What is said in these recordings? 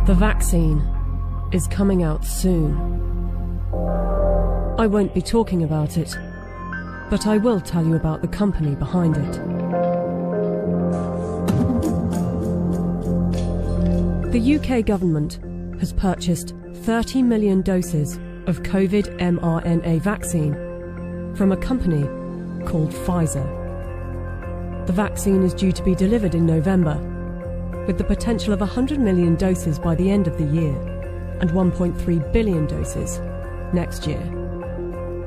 The vaccine is coming out soon. I won't be talking about it, but I will tell you about the company behind it. The UK government has purchased 30 million doses of COVID mRNA vaccine from a company called Pfizer. The vaccine is due to be delivered in November, with the potential of 100 million doses by the end of the year and 1.3 billion doses next year.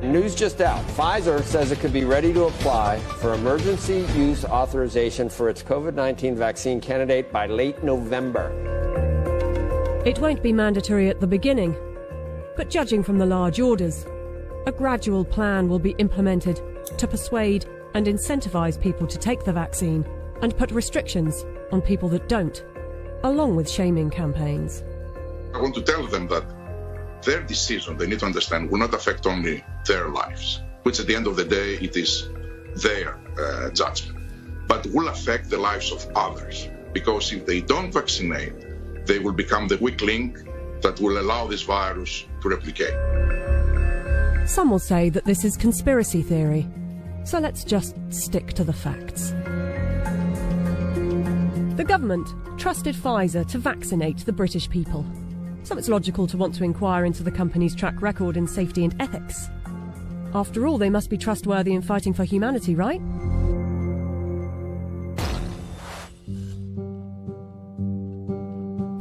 News just out. Pfizer says it could be ready to apply for emergency use authorization for its COVID-19 vaccine candidate by late November. It won't be mandatory at the beginning, but judging from the large orders, a gradual plan will be implemented to persuade and incentivize people to take the vaccine and put restrictions on people that don't, along with shaming campaigns. I want to tell them that their decision, they need to understand, will not affect only their lives, which at the end of the day, it is their judgment, but will affect the lives of others. Because if they don't vaccinate, they will become the weak link that will allow this virus to replicate. Some will say that this is conspiracy theory, so let's just stick to the facts. The government trusted Pfizer to vaccinate the British people, so it's logical to want to inquire into the company's track record in safety and ethics. After all, they must be trustworthy in fighting for humanity, right?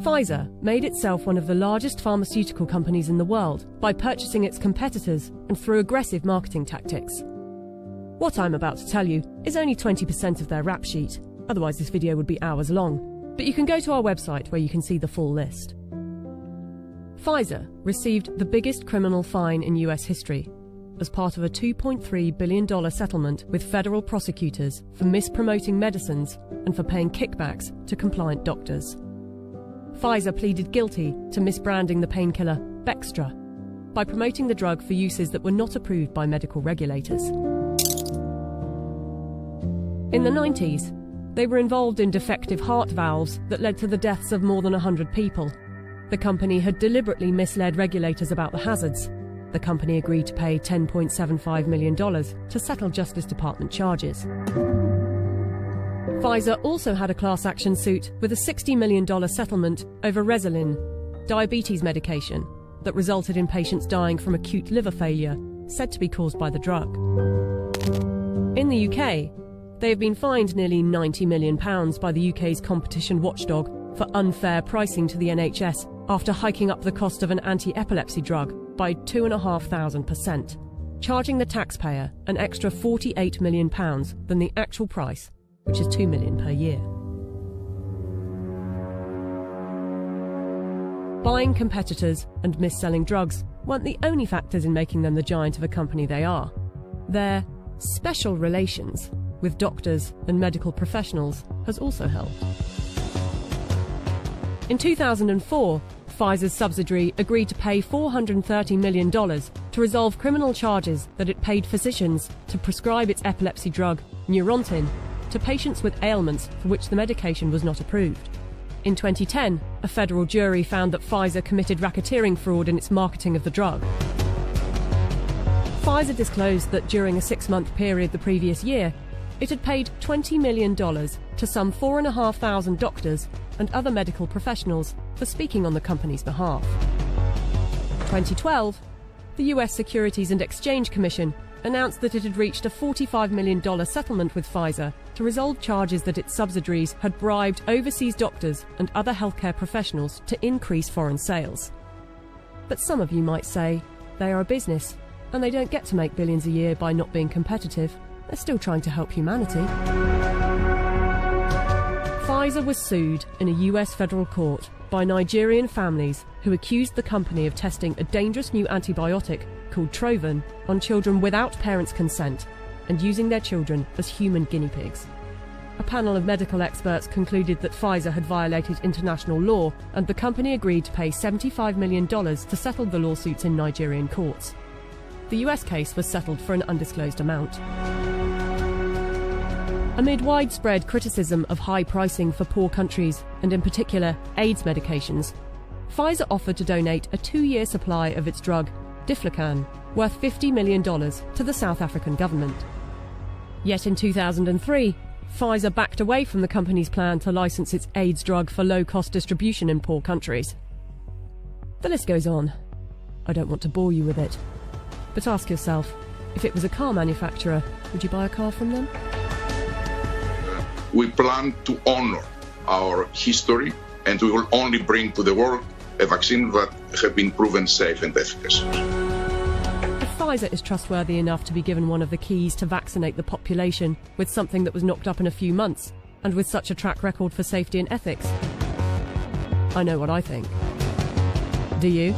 Pfizer made itself one of the largest pharmaceutical companies in the world by purchasing its competitors and through aggressive marketing tactics. What I'm about to tell you is only 20% of their rap sheet, otherwise this video would be hours long, but you can go to our website where you can see the full list. Pfizer received the biggest criminal fine in US history as part of a $2.3 billion settlement with federal prosecutors for mispromoting medicines and for paying kickbacks to compliant doctors. Pfizer pleaded guilty to misbranding the painkiller Bextra by promoting the drug for uses that were not approved by medical regulators. In the 90s, they were involved in defective heart valves that led to the deaths of more than 100 people. The company had deliberately misled regulators about the hazards. The company agreed to pay $10.75 million to settle Justice Department charges. Pfizer also had a class action suit with a $60 million settlement over Resolin, diabetes medication, that resulted in patients dying from acute liver failure, said to be caused by the drug. In the UK, they have been fined nearly £90 million by the UK's competition watchdog for unfair pricing to the NHS after hiking up the cost of an anti-epilepsy drug by 2,500%, charging the taxpayer an extra £48 million than the actual price, which is $2 million per year. Buying competitors and mis-selling drugs weren't the only factors in making them the giant of a company they are. Their special relations with doctors and medical professionals has also helped. In 2004, Pfizer's subsidiary agreed to pay $430 million to resolve criminal charges that it paid physicians to prescribe its epilepsy drug, Neurontin, to patients with ailments for which the medication was not approved. In 2010, a federal jury found that Pfizer committed racketeering fraud in its marketing of the drug. Pfizer disclosed that during a 6-month period the previous year, it had paid $20 million to some 4,500 doctors and other medical professionals for speaking on the company's behalf. In 2012, the US Securities and Exchange Commission announced that it had reached a $45 million settlement with Pfizer to resolve charges that its subsidiaries had bribed overseas doctors and other healthcare professionals to increase foreign sales. But some of you might say they are a business and they don't get to make billions a year by not being competitive. They're still trying to help humanity. Pfizer was sued in a US federal court by Nigerian families who accused the company of testing a dangerous new antibiotic called Trovan on children without parents' consent and using their children as human guinea pigs. A panel of medical experts concluded that Pfizer had violated international law, and the company agreed to pay $75 million to settle the lawsuits in Nigerian courts. The US case was settled for an undisclosed amount. Amid widespread criticism of high pricing for poor countries, and in particular AIDS medications, Pfizer offered to donate a 2-year supply of its drug, Diflucan, worth $50 million to the South African government. Yet in 2003, Pfizer backed away from the company's plan to license its AIDS drug for low-cost distribution in poor countries. The list goes on. I don't want to bore you with it. But ask yourself, if it was a car manufacturer, would you buy a car from them? We plan to honor our history, and we will only bring to the world a vaccine that have been proven safe and efficacious. If Pfizer is trustworthy enough to be given one of the keys to vaccinate the population with something that was knocked up in a few months, and with such a track record for safety and ethics, I know what I think. Do you?